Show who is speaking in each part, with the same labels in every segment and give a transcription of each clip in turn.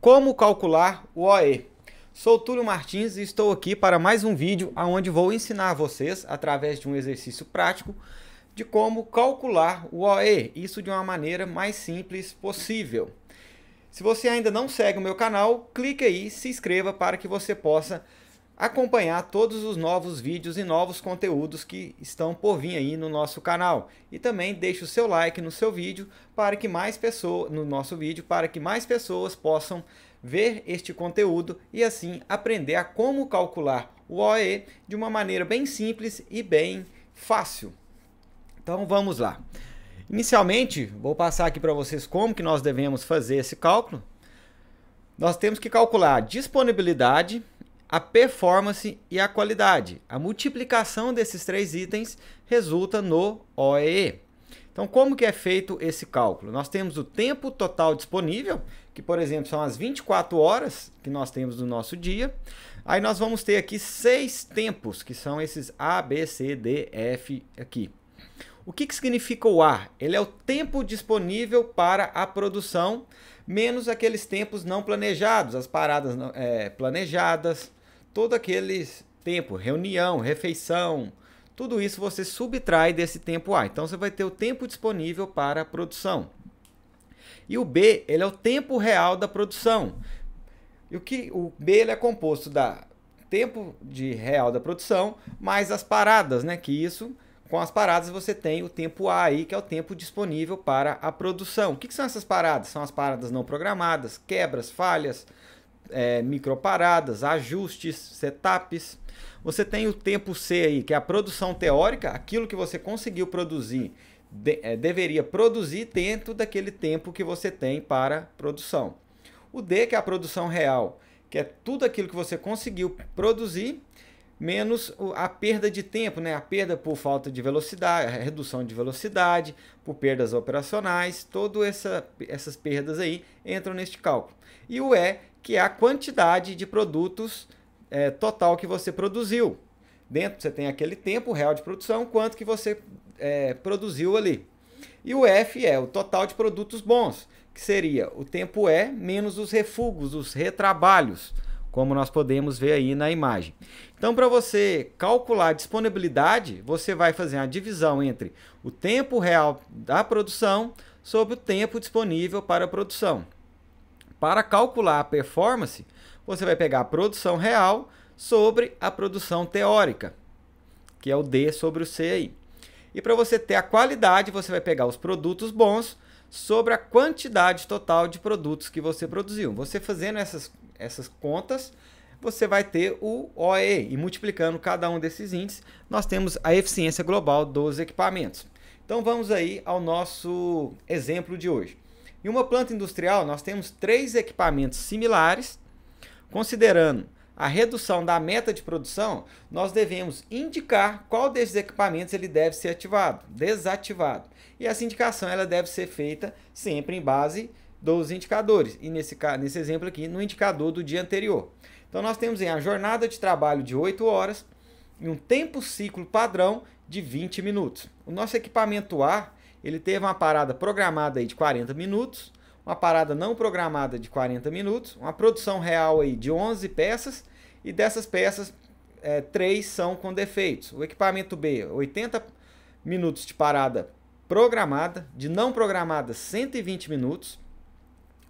Speaker 1: Como calcular o OE? Sou Túlio Martins e estou aqui para mais um vídeo onde vou ensinar vocês, através de um exercício prático, de como calcular o OE, isso de uma maneira mais simples possível. Se você ainda não segue o meu canal, clique aí e se inscreva para que você possa acompanhar todos os novos vídeos e novos conteúdos que estão por vir aí no nosso canal. E também deixe o seu like no seu vídeo para que mais pessoas, no nosso vídeo, para que mais pessoas possam ver este conteúdo e assim aprender a como calcular o OE de uma maneira bem simples e bem fácil. Então vamos lá. Inicialmente, vou passar aqui para vocês como que nós devemos fazer esse cálculo. Nós temos que calcular a disponibilidade, a performance e a qualidade. A multiplicação desses três itens resulta no OEE. Então, como que é feito esse cálculo? Nós temos o tempo total disponível, que, por exemplo, são as 24 horas que nós temos no nosso dia. Aí nós vamos ter aqui 6 tempos, que são esses A, B, C, D, F aqui. O que significa o A? Ele é o tempo disponível para a produção, menos aqueles tempos não planejados, as paradas planejadas, todo aquele tempo, reunião, refeição, tudo isso você subtrai desse tempo A. Então você vai ter o tempo disponível para a produção. E o B, ele é o tempo real da produção. E o B ele é composto da tempo real da produção mais as paradas, né? Que isso, com as paradas você tem o tempo A aí, que é o tempo disponível para a produção. O que são essas paradas? São as paradas não programadas, quebras, falhas, microparadas, ajustes, setups. Você tem o tempo C aí, que é a produção teórica, aquilo que você conseguiu produzir, deveria produzir dentro daquele tempo que você tem para produção. O D, que é a produção real, que é tudo aquilo que você conseguiu produzir, menos a perda de tempo, né? A perda por falta de velocidade, a redução de velocidade, por perdas operacionais, todas essas perdas aí entram neste cálculo. E o E, que é a quantidade de produtos total que você produziu. Dentro você tem aquele tempo real de produção, quanto que você produziu ali. E o F é o total de produtos bons, que seria o tempo E menos os refugos, os retrabalhos, como nós podemos ver aí na imagem. Então, para você calcular a disponibilidade, você vai fazer uma divisão entre o tempo real da produção sobre o tempo disponível para a produção. Para calcular a performance, você vai pegar a produção real sobre a produção teórica, que é o D sobre o C aí. E para você ter a qualidade, você vai pegar os produtos bons sobre a quantidade total de produtos que você produziu. Você fazendo essas contas, você vai ter o OE, e multiplicando cada um desses índices, nós temos a eficiência global dos equipamentos. Então vamos aí ao nosso exemplo de hoje. Em uma planta industrial, nós temos 3 equipamentos similares. Considerando a redução da meta de produção, nós devemos indicar qual desses equipamentos ele deve ser desativado. E essa indicação ela deve ser feita sempre em base dos indicadores. E nesse exemplo aqui, no indicador do dia anterior. Então nós temos a jornada de trabalho de 8 horas e um tempo ciclo padrão de 20 minutos. O nosso equipamento A, ele teve uma parada programada aí de 40 minutos, uma parada não programada de 40 minutos, uma produção real aí de 11 peças, e dessas peças, 3 são com defeitos. O equipamento B, 80 minutos de parada programada, de não programada 120 minutos,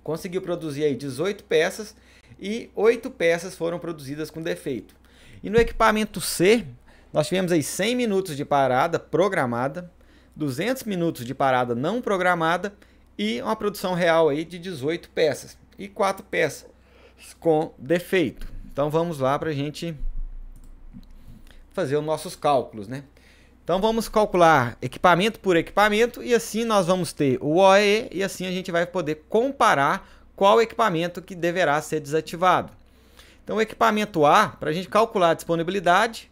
Speaker 1: conseguiu produzir aí 18 peças, e 8 peças foram produzidas com defeito. E no equipamento C, nós tivemos aí 100 minutos de parada programada, 200 minutos de parada não programada, e uma produção real aí de 18 peças e 4 peças com defeito. Então vamos lá para a gente fazer os nossos cálculos, né? Então vamos calcular equipamento por equipamento e assim nós vamos ter o OEE e assim a gente vai poder comparar qual equipamento que deverá ser desativado. Então o equipamento A, para a gente calcular a disponibilidade,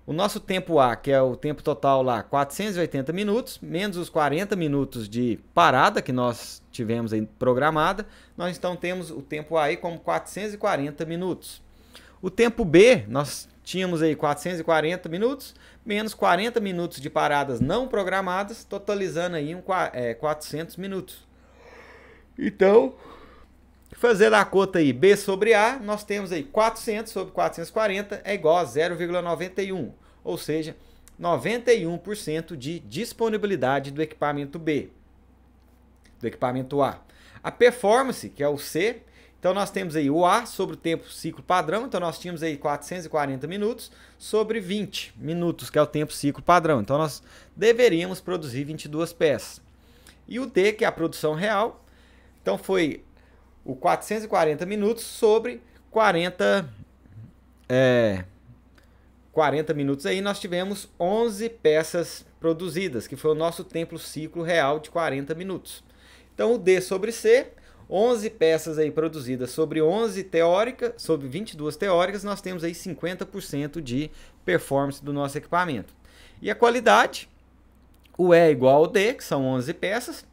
Speaker 1: o nosso tempo A, que é o tempo total lá, 480 minutos, menos os 40 minutos de parada que nós tivemos aí programada, nós então temos o tempo A aí como 440 minutos. O tempo B, nós tínhamos aí 440 minutos, menos 40 minutos de paradas não programadas, totalizando aí 400 minutos. Então, Fazer a conta aí, B sobre A, nós temos aí 400 sobre 440 é igual a 0,91, ou seja, 91% de disponibilidade do equipamento B, do equipamento A. A performance, que é o C, então nós temos aí o A sobre o tempo ciclo padrão, então nós tínhamos aí 440 minutos sobre 20 minutos, que é o tempo ciclo padrão. Então nós deveríamos produzir 22 peças. E o D, que é a produção real, então foi o 440 minutos sobre 40 minutos aí, nós tivemos 11 peças produzidas, que foi o nosso tempo ciclo real de 40 minutos. Então o D sobre C, 11 peças aí produzidas sobre 11 teóricas, sobre 22 teóricas, nós temos aí 50% de performance do nosso equipamento. E a qualidade, o E é igual ao D, que são 11 peças,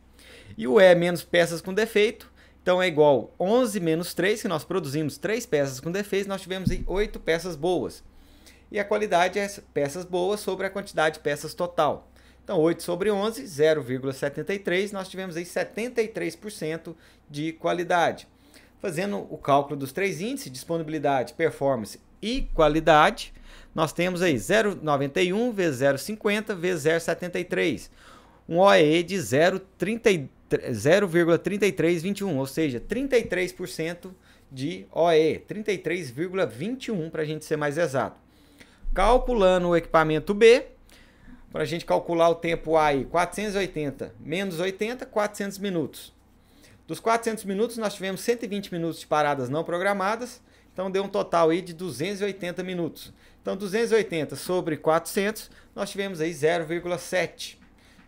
Speaker 1: e o E menos peças com defeito, então é igual 11 menos 3, que nós produzimos 3 peças com defeito, nós tivemos aí 8 peças boas. E a qualidade é peças boas sobre a quantidade de peças total. Então 8 sobre 11, 0,73, nós tivemos aí 73% de qualidade. Fazendo o cálculo dos três índices, disponibilidade, performance e qualidade, nós temos aí 0,91 vezes 0,50 vezes 0,73. Um OEE de 0,3321, ou seja, 33% de OEE, 33,21 para a gente ser mais exato. Calculando o equipamento B, para a gente calcular o tempo A aí, 480 menos 80, 400 minutos. Dos 400 minutos, nós tivemos 120 minutos de paradas não programadas, então deu um total aí de 280 minutos. Então 280 sobre 400, nós tivemos aí 0,7.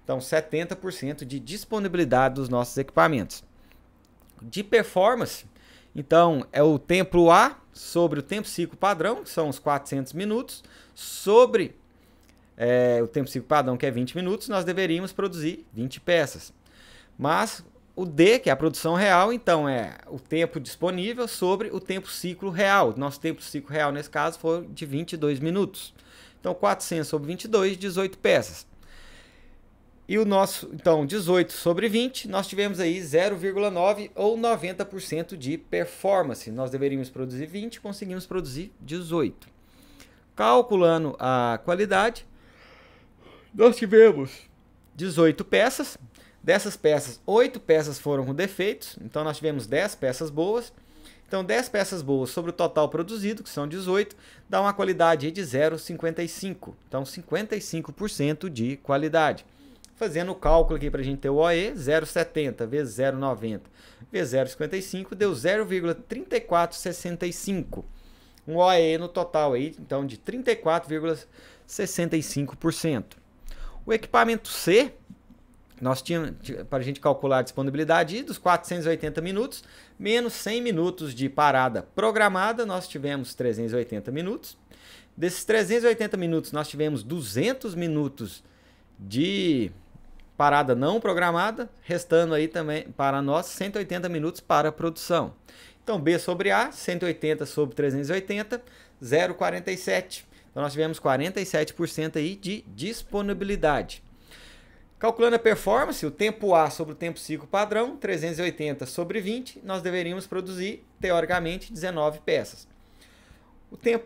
Speaker 1: Então 70% de disponibilidade dos nossos equipamentos. De performance, então é o tempo A sobre o tempo ciclo padrão, que são os 400 minutos, sobre o tempo ciclo padrão, que é 20 minutos, nós deveríamos produzir 20 peças. Mas o D, que é a produção real, então é o tempo disponível sobre o tempo ciclo real. Nosso tempo ciclo real, nesse caso, foi de 22 minutos. Então 400 sobre 22, 18 peças. E o nosso, então, 18 sobre 20, nós tivemos aí 0,9 ou 90% de performance. Nós deveríamos produzir 20, conseguimos produzir 18. Calculando a qualidade, nós tivemos 18 peças. Dessas peças, 8 peças foram com defeitos, então nós tivemos 10 peças boas. Então 10 peças boas sobre o total produzido, que são 18, dá uma qualidade de 0,55. Então 55% de qualidade. Fazendo o cálculo aqui para a gente ter o OE, 0,70 vezes 0,90 vezes 0,55 deu 0,3465. Um OE no total aí, então, de 34,65%. O equipamento C, nós tínhamos, para a gente calcular a disponibilidade, dos 480 minutos, menos 100 minutos de parada programada, nós tivemos 380 minutos. Desses 380 minutos, nós tivemos 200 minutos de parada não programada, restando aí também para nós 180 minutos para a produção. Então B sobre A, 180 sobre 380, 0,47. Então nós tivemos 47% aí de disponibilidade. Calculando a performance, o tempo A sobre o tempo ciclo padrão, 380 sobre 20, nós deveríamos produzir, teoricamente, 19 peças.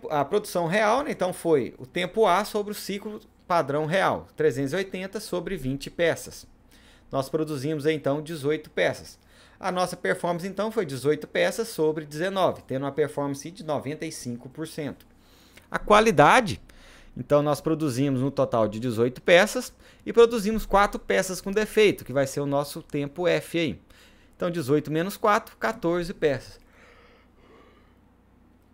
Speaker 1: A produção real, né, então, foi o tempo A sobre o ciclo padrão real, 380 sobre 20 peças. Nós produzimos, então, 18 peças. A nossa performance, então, foi 18 peças sobre 19, tendo uma performance de 95%. A qualidade, então, nós produzimos no total de 18 peças e produzimos 4 peças com defeito, que vai ser o nosso tempo F aí. Então, 18 menos 4, 14 peças.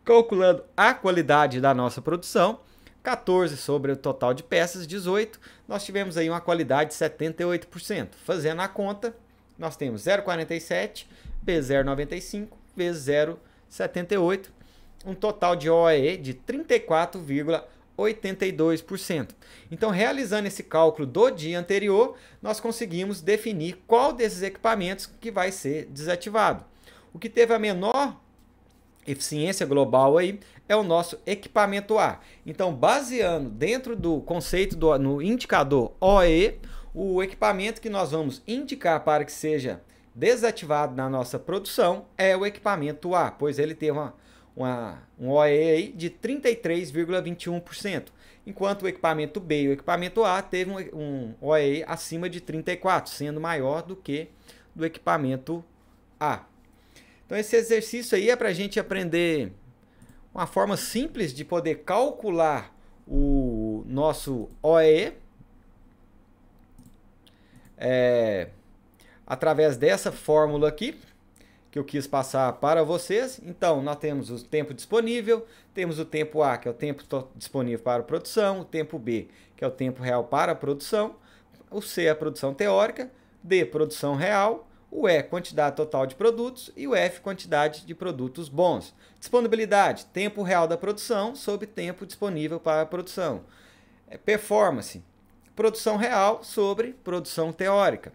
Speaker 1: Calculando a qualidade da nossa produção, 14 sobre o total de peças, 18, nós tivemos aí uma qualidade de 78%. Fazendo a conta, nós temos 0,47 vezes 0,95 vezes 0,78, um total de OEE de 34,82%. Então, realizando esse cálculo do dia anterior, nós conseguimos definir qual desses equipamentos que vai ser desativado. O que teve a menor eficiência global aí é o nosso equipamento A. Então, baseando dentro do conceito no indicador OE, o equipamento que nós vamos indicar para que seja desativado na nossa produção é o equipamento A, pois ele teve um OEE aí de 33,21%, enquanto o equipamento B e o equipamento A teve um OEE acima de 34%, sendo maior do que do equipamento A. Então esse exercício aí é para a gente aprender uma forma simples de poder calcular o nosso OEE através dessa fórmula aqui que eu quis passar para vocês. Então, nós temos o tempo disponível, temos o tempo A, que é o tempo disponível para a produção, o tempo B, que é o tempo real para a produção, o C é a produção teórica, D, produção real, o E, quantidade total de produtos, e o F, quantidade de produtos bons. Disponibilidade, tempo real da produção sobre tempo disponível para a produção. Performance, produção real sobre produção teórica.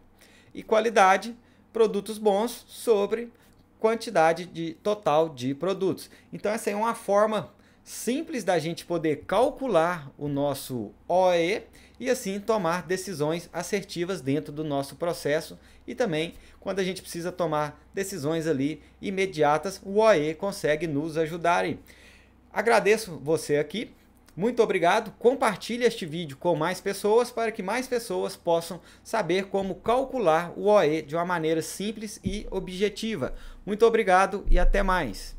Speaker 1: E qualidade, produtos bons sobre quantidade total de produtos. Então essa é uma forma simples da gente poder calcular o nosso OEE e assim tomar decisões assertivas dentro do nosso processo, e também quando a gente precisa tomar decisões ali imediatas, o OEE consegue nos ajudar aí. Agradeço você aqui. Muito obrigado, compartilhe este vídeo com mais pessoas para que mais pessoas possam saber como calcular o OEE de uma maneira simples e objetiva. Muito obrigado e até mais.